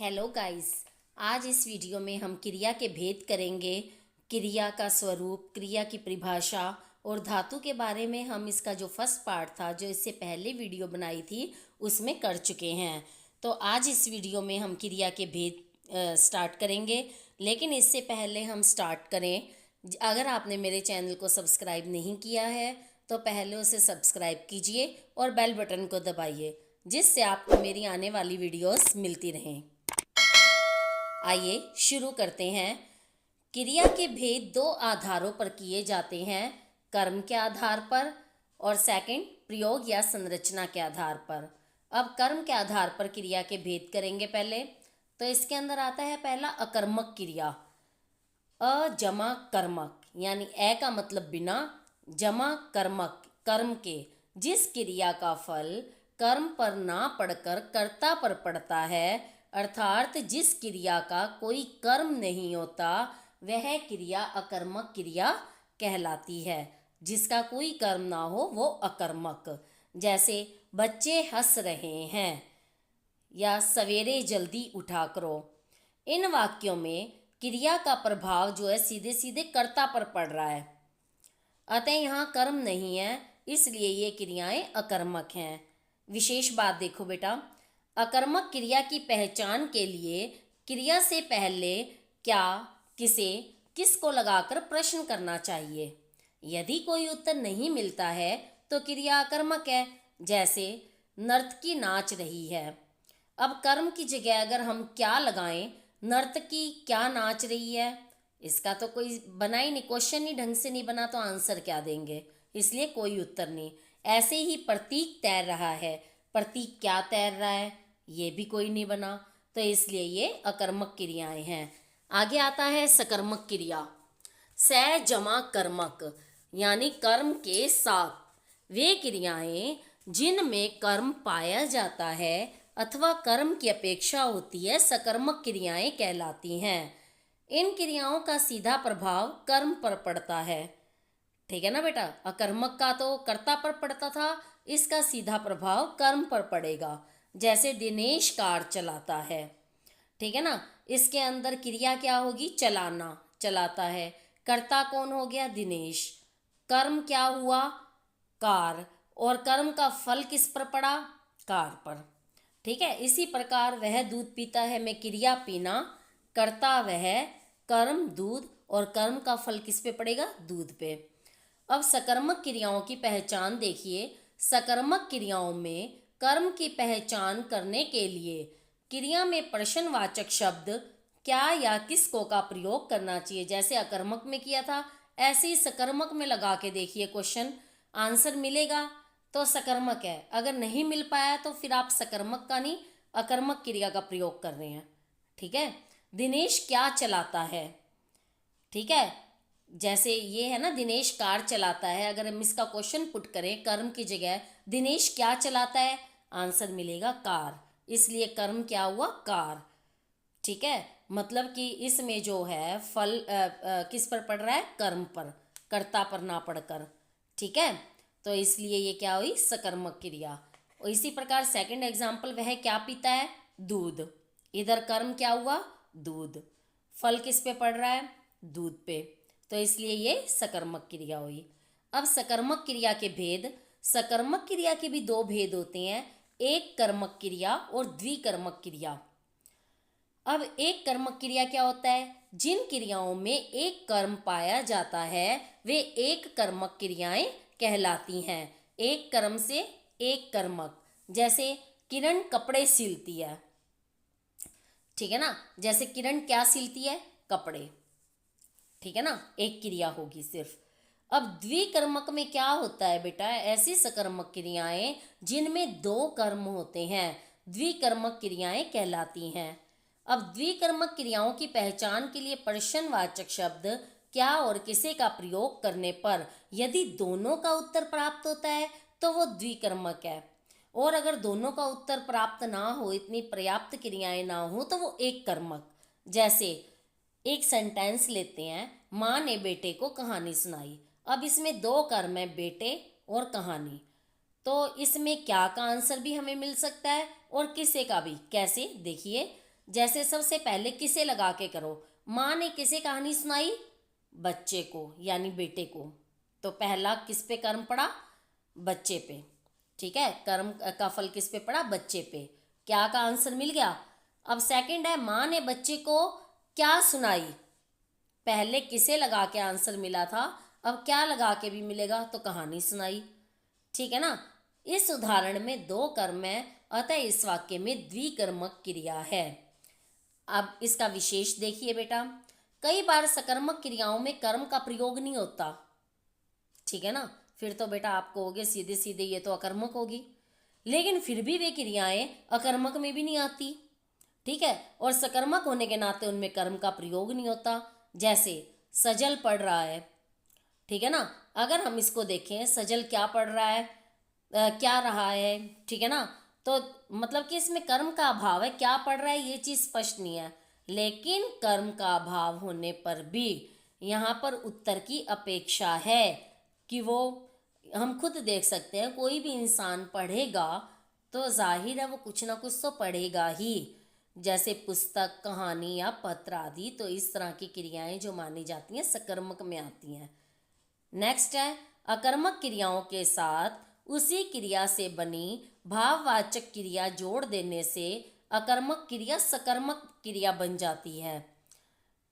Hello guys. आज इस video में हम क्रिया के भेद करेंगे। क्रिया का स्वरूप, क्रिया की परिभाषा और धातु के बारे में हम इसका जो फर्स्ट पार्ट था, जो इससे पहले वीडियो बनाई थी, उसमें कर चुके हैं। तो आज इस वीडियो में हम क्रिया के भेद स्टार्ट करेंगे। लेकिन इससे पहले हम स्टार्ट करें, अगर आपने मेरे चैनल को सब्सक्राइब नहीं किया है तो पहले उसे सब्सक्राइब कीजिए और बेल बटन को दबाइए, जिससे आपको मेरी आने वाली वीडियोस मिलती रहें। आइए शुरू करते हैं। क्रिया के भेद दो आधारों पर किए जाते हैं, कर्म के आधार पर और सेकंड प्रयोग या संरचना के आधार पर। अब कर्म के आधार पर क्रिया के भेद करेंगे। पहले तो इसके अंदर आता है पहला अकर्मक क्रिया। अ जमा कर्मक, यानी ए का मतलब बिना, जमा कर्मक कर्म के, जिस क्रिया का फल कर्म पर ना पड़कर कर्ता पर पड़ता है, अर्थात जिस क्रिया का कोई कर्म नहीं होता, वह क्रिया अकर्मक क्रिया कहलाती है। जिसका कोई कर्म ना हो वो अकर्मक। जैसे बच्चे हंस रहे हैं या सवेरे जल्दी उठा करो। इन वाक्यों में क्रिया का प्रभाव जो है सीधे सीधे कर्ता पर पड़ रहा है, अतः यहाँ कर्म नहीं है, इसलिए ये क्रियाएं अकर्मक हैं। विशेष बात देखो बेटा, अकर्मक क्रिया की पहचान के लिए क्रिया से पहले क्या, किसे, किसको लगाकर प्रश्न करना चाहिए। यदि कोई उत्तर नहीं मिलता है तो क्रिया अकर्मक है। जैसे नर्तकी नाच रही है। अब कर्म की जगह अगर हम क्या लगाएं, नर्तकी क्या नाच रही है, इसका तो कोई बना ही नहीं, क्वेश्चन ही ढंग से नहीं बना, तो आंसर क्या देंगे, इसलिए कोई उत्तर नहीं। ऐसे ही प्रतीक तैर रहा है, प्रतीक क्या तैर रहा है, ये भी कोई नहीं बना, तो इसलिए ये अकर्मक क्रियाएं हैं। आगे आता है सकर्मक क्रिया। स जमा कर्मक, यानी कर्म के साथ वे क्रियाएं जिनमें कर्म पाया जाता है अथवा कर्म की अपेक्षा होती है, सकर्मक क्रियाएं कहलाती हैं। इन क्रियाओं का सीधा प्रभाव कर्म पर पड़ता है। ठीक है ना बेटा, अकर्मक का तो कर्ता पर पड़ता था, इसका सीधा प्रभाव कर्म पर पड़ेगा। जैसे दिनेश कार चलाता है। ठीक है ना, इसके अंदर क्रिया क्या होगी, चलाना, चलाता है। कर्ता कौन हो गया, दिनेश। कर्म क्या हुआ, कार, और कर्म का फल किस पर पड़ा, कार पर। ठीक है, इसी प्रकार वह दूध पीता है में क्रिया पीना, कर्ता वह, कर्म दूध, और कर्म का फल किस पे पड़ेगा, दूध पे। अब सकर्मक क्रियाओं की पहचान देखिए। सकर्मक क्रियाओं में कर्म की पहचान करने के लिए क्रिया में प्रश्नवाचक शब्द क्या या किसको का प्रयोग करना चाहिए। जैसे अकर्मक में किया था, ऐसे ही सकर्मक में लगा के देखिए क्वेश्चन, आंसर मिलेगा तो सकर्मक है, अगर नहीं मिल पाया तो फिर आप सकर्मक का नहीं, अकर्मक क्रिया का प्रयोग कर रहे हैं। ठीक है, दिनेश क्या चलाता है। ठीक है, जैसे ये है ना, दिनेश कार चलाता है, अगर हम इसका क्वेश्चन पुट करें कर्म की जगह, दिनेश क्या चलाता है, आंसर मिलेगा कार, इसलिए कर्म क्या हुआ, कार। ठीक है, मतलब कि इसमें जो है फल किस पर पड़ रहा है, कर्म पर, कर्ता पर ना पड़कर। ठीक है, तो इसलिए ये क्या हुई, सकर्मक क्रिया। और इसी प्रकार सेकंड एग्जाम्पल, वह क्या पीता है, दूध। इधर कर्म क्या हुआ, दूध, फल किस पे पड़ रहा है, दूध पे, तो इसलिए ये सकर्मक क्रिया हुई। अब सकर्मक क्रिया के भेद। सकर्मक क्रिया के भी दो भेद होते हैं, एक कर्मक क्रिया और द्विकर्मक क्रिया। अब एक कर्मक क्रिया क्या होता है, जिन क्रियाओं में एक कर्म पाया जाता है वे एक कर्मक क्रियाएं कहलाती हैं। एक कर्म से एक कर्मक। जैसे किरण कपड़े सिलती है। ठीक है ना, जैसे किरण क्या सिलती है, कपड़े। ठीक है ना, एक क्रिया होगी सिर्फ। अब द्विकर्मक में क्या होता है बेटा, ऐसी सकर्मक क्रियाएं जिनमें दो कर्म होते हैं, द्विकर्मक क्रियाएं कहलाती हैं। अब द्विकर्मक क्रियाओं की पहचान के लिए प्रश्नवाचक शब्द क्या और किसे का प्रयोग करने पर यदि दोनों का उत्तर प्राप्त होता है तो वो द्विकर्मक है, और अगर दोनों का उत्तर प्राप्त ना हो, इतनी पर्याप्त क्रियाएं ना हो, तो वो एक कर्मक। जैसे एक सेंटेंस लेते हैं, माँ ने बेटे को कहानी सुनाई। अब इसमें दो कर्म है, बेटे और कहानी, तो इसमें क्या का आंसर भी हमें मिल सकता है और किसे का भी। कैसे, देखिए, जैसे सबसे पहले किसे लगा के करो। माँ ने किसे कहानी सुनाई? बच्चे को यानी बेटे को। तो पहला किस पे कर्म पड़ा? बच्चे पे। ठीक है, कर्म का फल किस पे पड़ा? बच्चे पे। क्या का आंसर मिल गया। अब सेकंड है, माँ ने बच्चे को क्या सुनाई। पहले किसे लगा के आंसर मिला था, अब क्या लगा के भी मिलेगा, तो कहानी सुनाई। ठीक है ना। इस उदाहरण में दो कर्म है, अतः इस वाक्य में द्विकर्मक क्रिया है। अब इसका विशेष देखिए बेटा, कई बार सकर्मक क्रियाओं में कर्म का प्रयोग नहीं होता। ठीक है ना, फिर तो बेटा आप कहोगे सीधे सीधे ये तो अकर्मक होगी, लेकिन फिर भी वे क्रियाएं अकर्मक में भी नहीं आती। ठीक है, और सकर्मक होने के नाते उनमें कर्म का प्रयोग नहीं होता। जैसे सजल पढ़ रहा है। ठीक है ना, अगर हम इसको देखें, सजल क्या पढ़ रहा है, क्या रहा है। ठीक है ना, तो मतलब कि इसमें कर्म का अभाव है, क्या पढ़ रहा है ये चीज़ स्पष्ट नहीं है। लेकिन कर्म का अभाव होने पर भी यहाँ पर उत्तर की अपेक्षा है कि वो, हम खुद देख सकते हैं, कोई भी इंसान पढ़ेगा तो जाहिर है वो कुछ ना कुछ तो पढ़ेगा ही, जैसे पुस्तक, कहानी या पत्र आदि। तो इस तरह की क्रियाएं जो मानी जाती हैं सकर्मक में आती हैं। नेक्स्ट है, अकर्मक क्रियाओं के साथ उसी क्रिया से बनी भाववाचक क्रिया जोड़ देने से अकर्मक क्रिया सकर्मक क्रिया बन जाती है।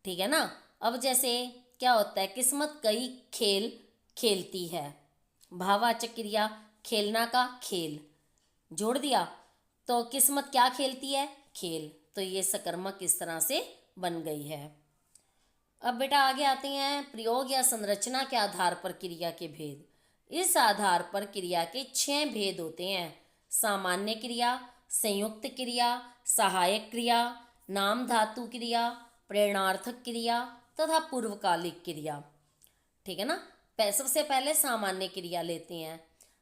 ठीक है ना। अब जैसे क्या होता है, किस्मत कई खेल खेलती है। भाववाचक क्रिया खेलना का खेल जोड़ दिया, तो किस्मत क्या खेलती है? खेल। तो ये सकर्मक इस तरह से बन गई है। अब बेटा आगे आते हैं, प्रयोग या संरचना के आधार पर क्रिया के भेद। इस आधार पर क्रिया के 6 भेद होते हैं। सामान्य क्रिया, संयुक्त क्रिया, सहायक क्रिया, नाम धातु क्रिया, प्रेरणार्थक क्रिया तथा पूर्वकालिक क्रिया। ठीक है ना। सबसे पहले सामान्य क्रिया लेते हैं।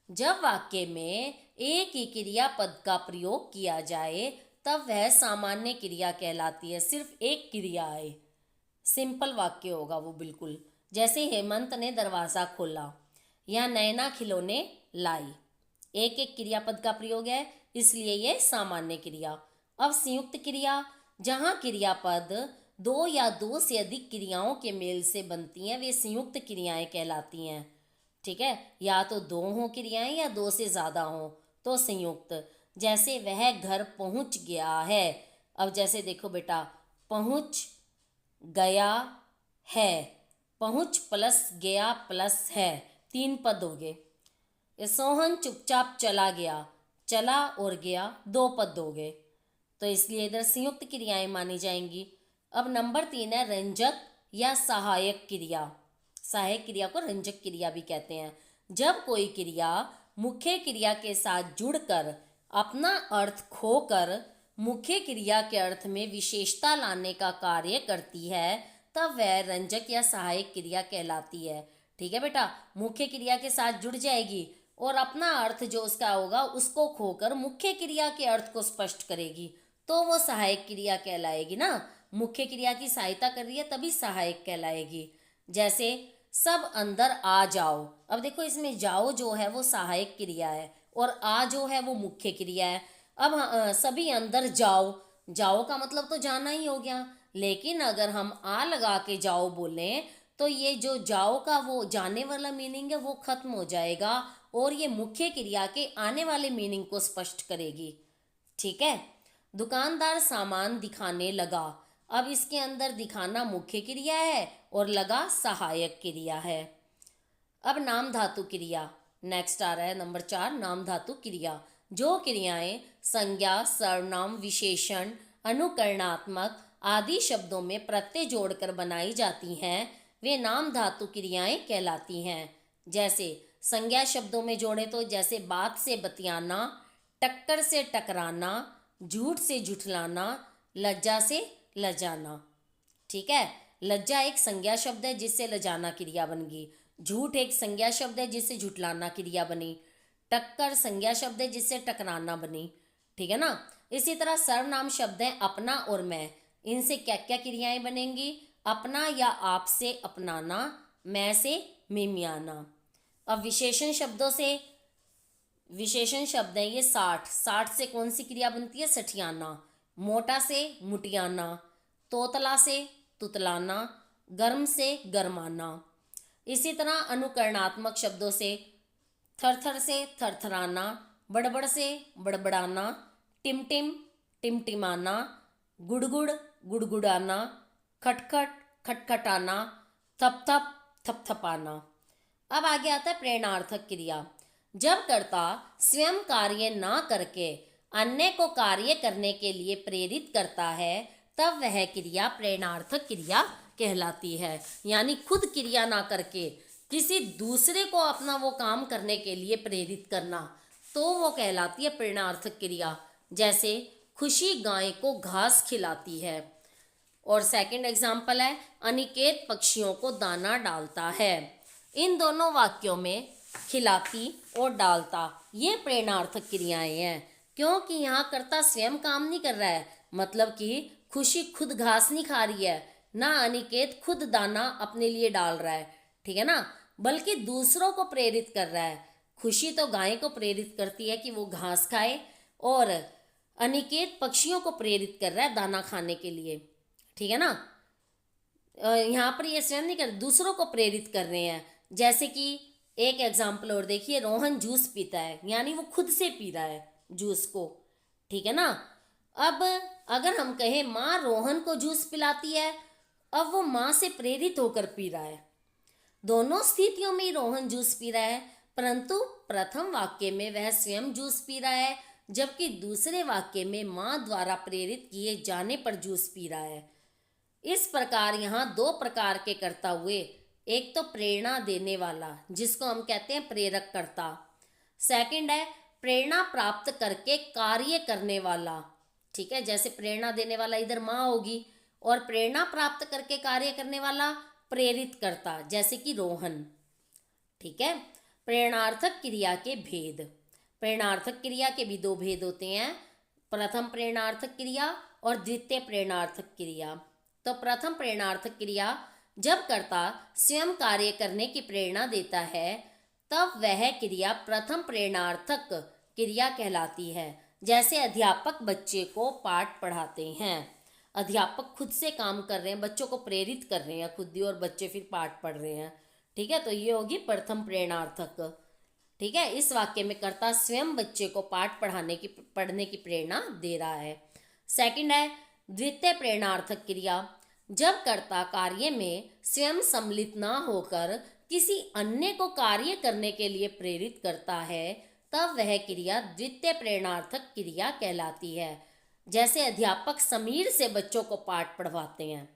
जब वाक्य में एक ही क्रिया पद का प्रयोग किया जाए तब वह सामान्य क्रिया कहलाती है। सिर्फ एक क्रिया आए, सिंपल वाक्य होगा वो बिल्कुल। जैसे हेमंत ने दरवाज़ा खोला या नैना खिलौने लाई। एक एक क्रियापद का प्रयोग है, इसलिए ये सामान्य क्रिया। अब संयुक्त क्रिया, जहाँ क्रियापद दो या दो से अधिक क्रियाओं के मेल से बनती हैं, वे संयुक्त क्रियाएं कहलाती हैं। ठीक है, या तो दो हों क्रियाएं या दो से ज़्यादा हों तो संयुक्त। जैसे वह घर पहुंच गया है। अब जैसे देखो बेटा, पहुंच गया है, पहुंच प्लस गया प्लस है, 3 पद हो गए। सोहन चुपचाप चला गया, चला और गया 2 पद हो गए। तो इसलिए इधर संयुक्त क्रियाएं मानी जाएंगी। अब नंबर 3 है रंजक या सहायक क्रिया। सहायक क्रिया को रंजक क्रिया भी कहते हैं। जब कोई क्रिया मुख्य क्रिया के साथ जुड़कर अपना अर्थ खोकर मुख्य क्रिया के अर्थ में विशेषता लाने का कार्य करती है तब वह रंजक या सहायक क्रिया कहलाती है। ठीक है बेटा, मुख्य क्रिया के साथ जुड़ जाएगी और अपना अर्थ जो उसका होगा उसको खोकर मुख्य क्रिया के अर्थ को स्पष्ट करेगी, तो वो सहायक क्रिया कहलाएगी ना। मुख्य क्रिया की सहायता कर रही है तभी सहायक कहलाएगी। जैसे सब अंदर आ जाओ। अब देखो इसमें जाओ जो है वो सहायक क्रिया है और आ जो है वो मुख्य क्रिया है। अब सभी अंदर जाओ, जाओ का मतलब तो जाना ही हो गया, लेकिन अगर हम आ लगा के जाओ बोलें तो ये जो जाओ का वो जाने वाला मीनिंग है वो खत्म हो जाएगा और ये मुख्य क्रिया के आने वाले मीनिंग को स्पष्ट करेगी। ठीक है। दुकानदार सामान दिखाने लगा। अब इसके अंदर दिखाना मुख्य क्रिया है और लगा सहायक क्रिया है। अब नाम धातु क्रिया नेक्स्ट आ रहा है, नंबर 4 नाम धातु क्रिया। जो क्रियाएं संज्ञा, सर्वनाम, विशेषण, अनुकरणात्मक आदि शब्दों में प्रत्यय जोड़कर बनाई जाती हैं वे नाम धातु क्रियाएं कहलाती हैं। जैसे संज्ञा शब्दों में जोड़े तो जैसे बात से बतियाना, टक्कर से टकराना, झूठ से झुठलाना, लज्जा से लजाना। ठीक है, लज्जा एक संज्ञा शब्द है जिससे लजाना क्रिया बन गई। झूठ एक संज्ञा शब्द है जिससे झुठलाना क्रिया बनी। टक्कर संज्ञा शब्द है जिससे टकराना बनी। ठीक है ना। इसी तरह सर्वनाम शब्द है अपना और मैं, इनसे क्या क्या क्रियाएं बनेंगी? अपना या आप से अपनाना, मैं से मिमियाना। अब विशेषण शब्दों से, विशेषण शब्द है ये 60 से कौन सी क्रिया बनती है? सठियाना। मोटा से मुटियाना, तोतला से तुतलाना, गर्म से गरमाना। इसी तरह अनुकरणात्मक शब्दों से थरथर से थरथराना, बड़बड़ से बड़बड़ाना, टिमटिम टिमटिमाना, गुड़गुड़ गुड़गुड़ाना, खटखट खटखटाना, थपथप थपथपाना। अब आगे आता है प्रेरणार्थक क्रिया। जब कर्ता स्वयं कार्य ना करके अन्य को कार्य करने के लिए प्रेरित करता है तब वह क्रिया प्रेरणार्थक क्रिया कहलाती है। यानी खुद क्रिया ना करके किसी दूसरे को अपना वो काम करने के लिए प्रेरित करना, तो वो कहलाती है प्रेरणार्थक क्रिया। जैसे खुशी गाय को घास खिलाती है। और सेकंड एग्जाम्पल है अनिकेत पक्षियों को दाना डालता है। इन दोनों वाक्यों में खिलाती और डालता ये प्रेरणार्थक क्रियाएं हैं, क्योंकि यहाँ कर्ता स्वयं काम नहीं कर रहा है। मतलब कि खुशी खुद घास नहीं खा रही है, ना अनिकेत खुद दाना अपने लिए डाल रहा है, ठीक है ना, बल्कि दूसरों को प्रेरित कर रहा है। खुशी तो गाय को प्रेरित करती है कि वो घास खाए, और अनिकेत पक्षियों को प्रेरित कर रहा है दाना खाने के लिए, ठीक है ना। यहाँ पर ये स्वयं नहीं कर, दूसरों को प्रेरित कर रहे हैं। जैसे कि एक एग्जाम्पल और देखिए, रोहन जूस पीता है, यानी वो खुद से पी रहा है जूस को, ठीक है ना। अब अगर हम कहें माँ रोहन को जूस पिलाती है, अब वो माँ से प्रेरित होकर पी रहा है। दोनों स्थितियों में रोहन जूस पी रहा है, परंतु प्रथम वाक्य में वह स्वयं जूस पी रहा है, जबकि दूसरे वाक्य में माँ द्वारा प्रेरित किए जाने पर जूस पी रहा है। इस प्रकार यहाँ दो प्रकार के कर्ता हुए। एक तो प्रेरणा देने वाला, जिसको हम कहते हैं प्रेरक कर्ता। सेकंड है प्रेरणा प्राप्त करके कार्य करने वाला, ठीक है। जैसे प्रेरणा देने वाला इधर माँ होगी, और प्रेरणा प्राप्त करके कार्य करने वाला प्रेरित करता, जैसे कि रोहन, ठीक है। प्रेरणार्थक क्रिया के भेद। प्रेरणार्थक क्रिया के भी दो भेद होते हैं, प्रथम प्रेरणार्थक क्रिया और द्वितीय प्रेरणार्थक क्रिया। तो प्रथम प्रेरणार्थक क्रिया, जब कर्ता स्वयं कार्य करने की प्रेरणा देता है तब वह क्रिया प्रथम प्रेरणार्थक क्रिया कहलाती है। जैसे अध्यापक बच्चे को पाठ पढ़ाते हैं, अध्यापक खुद से काम कर रहे हैं, बच्चों को प्रेरित कर रहे हैं खुद ही, और बच्चे फिर पाठ पढ़ रहे हैं, ठीक है। तो ये होगी प्रथम प्रेरणार्थक, ठीक है। इस वाक्य में कर्ता स्वयं बच्चे को पाठ पढ़ने की प्रेरणा दे रहा है। सेकंड है द्वितीय प्रेरणार्थक क्रिया। जब कर्ता कार्य में स्वयं सम्मिलित ना होकर किसी अन्य को कार्य करने के लिए प्रेरित करता है तब वह क्रिया द्वितीय प्रेरणार्थक क्रिया कहलाती है। जैसे अध्यापक समीर से बच्चों को पाठ पढ़वाते हैं,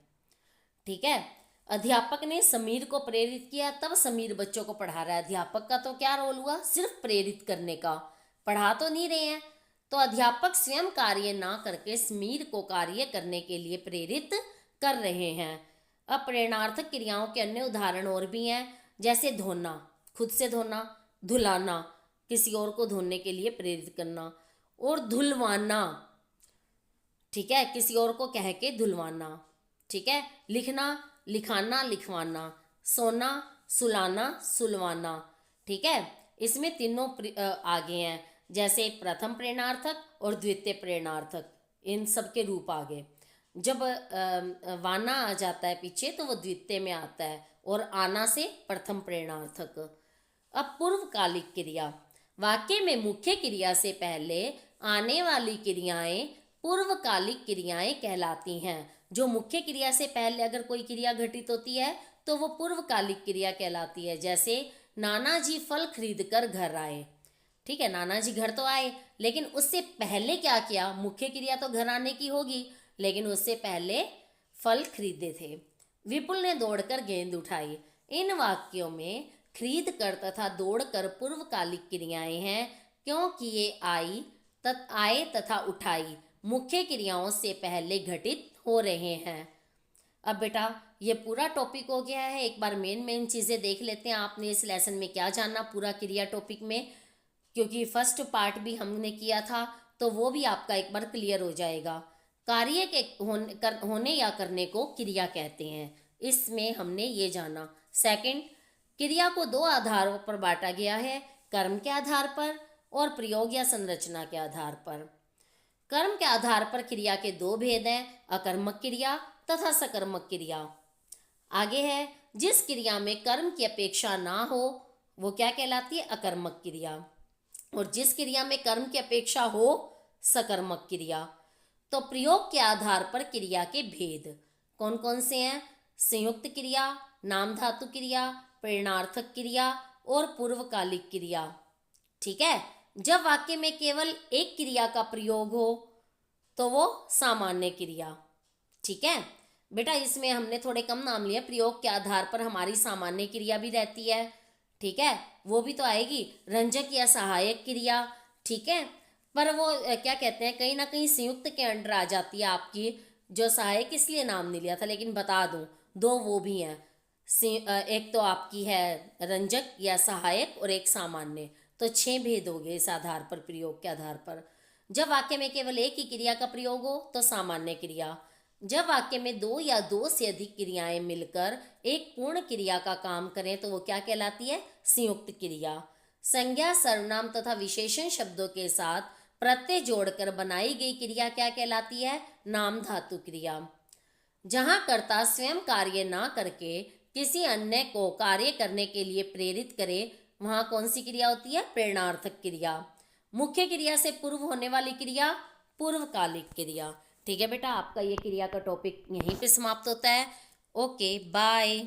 ठीक है। अध्यापक ने समीर को प्रेरित किया, तब समीर बच्चों को पढ़ा रहा है। अध्यापक का तो क्या रोल हुआ, सिर्फ प्रेरित करने का, पढ़ा तो नहीं रहे हैं। तो अध्यापक स्वयं कार्य ना करके समीर को कार्य करने के लिए प्रेरित कर रहे हैं। अब प्रेरणार्थक क्रियाओं के अन्य उदाहरण और भी हैं, जैसे धोना, खुद से धोना, धुलाना, किसी और को धोने के लिए प्रेरित करना, और धुलवाना, ठीक है, किसी और को कह के धुलवाना, ठीक है। लिखना, लिखाना, लिखवाना, सोना, सुलाना, सुलवाना, ठीक है। इसमें तीनों आगे हैं, जैसे प्रथम प्रेरणार्थक और द्वितीय प्रेरणार्थक, इन सब के रूप आगे। जब वाना आ जाता है पीछे तो वो द्वितीय में आता है, और आना से प्रथम प्रेरणार्थक। अब पूर्वकालिक क्रिया। वाक्य में मुख्य क्रिया से पहले आने वाली क्रियाएं पूर्वकालिक क्रियाएं कहलाती हैं। जो मुख्य क्रिया से पहले अगर कोई क्रिया घटित होती है तो वो पूर्वकालिक क्रिया कहलाती है। जैसे नाना जी फल खरीद कर घर आए, ठीक है, नाना जी घर तो आए, लेकिन उससे पहले क्या किया, मुख्य क्रिया तो घर आने की होगी, लेकिन उससे पहले फल खरीदे थे। विपुल ने दौड़कर गेंद उठाई। इन वाक्यों में खरीद कर तथा दौड़कर पूर्वकालिक क्रियाएं हैं, क्योंकि ये आए तथा उठाई मुख्य क्रियाओं से पहले घटित हो रहे हैं। अब बेटा ये पूरा टॉपिक हो गया है। एक बार मेन चीज़ें देख लेते हैं, आपने इस लेसन में क्या जानना पूरा क्रिया टॉपिक में, क्योंकि फर्स्ट पार्ट भी हमने किया था, तो वो भी आपका एक बार क्लियर हो जाएगा। कार्य के होने या करने को क्रिया कहते हैं, इसमें हमने ये जाना। सेकंड, क्रिया को दो आधारों पर बांटा गया है, कर्म के आधार पर और प्रयोग या संरचना के आधार पर। कर्म के आधार पर क्रिया के दो भेद हैं, अकर्मक क्रिया तथा सकर्मक क्रिया। आगे है, जिस क्रिया में कर्म की अपेक्षा ना हो वो क्या कहलाती है, अकर्मक क्रिया। और जिस क्रिया में कर्म की अपेक्षा हो, सकर्मक क्रिया। तो प्रयोग के आधार पर क्रिया के भेद कौन कौन से हैं? संयुक्त क्रिया, नाम धातु क्रिया, प्रेरणार्थक क्रिया और पूर्वकालिक क्रिया। ठीक है। जब वाक्य में केवल एक क्रिया का प्रयोग हो तो वो सामान्य क्रिया। ठीक है बेटा, इसमें हमने थोड़े कम नाम लिए। प्रयोग के आधार पर हमारी सामान्य क्रिया भी रहती है। ठीक है, वो भी तो आएगी, रंजक या सहायक क्रिया। ठीक है, पर वो क्या कहते हैं, कहीं ना कहीं संयुक्त के अंडर आ जाती है आपकी। जो सहायक इसलिए नाम नहीं लिया था, लेकिन बता दूं, दो वो भी हैं। एक तो आपकी है रंजक या सहायक और एक सामान्य। तो 6 भेद हो गए इस आधार पर, प्रयोग के आधार पर। जब वाक्य में केवल एक ही क्रिया का प्रयोग हो तो सामान्य क्रिया। जब वाक्य में दो या दो से अधिक क्रियाएं मिलकर एक पूर्ण क्रिया का काम करें तो वो क्या कहलाती है, संयुक्त क्रिया। संज्ञा, सर्वनाम तथा विशेषण शब्दों के साथ प्रत्यय जोड़कर बनाई गई क्रिया क्या कहलाती है, नाम धातु क्रिया। जहां कर्ता स्वयं कार्य ना करके किसी अन्य को कार्य करने के लिए प्रेरित करे वहां कौन सी क्रिया होती है, प्रेरणार्थक क्रिया। मुख्य क्रिया से पूर्व होने वाली क्रिया पूर्वकालिक क्रिया। ठीक है बेटा, आपका ये क्रिया का टॉपिक यहीं पे समाप्त होता है। Okay bye.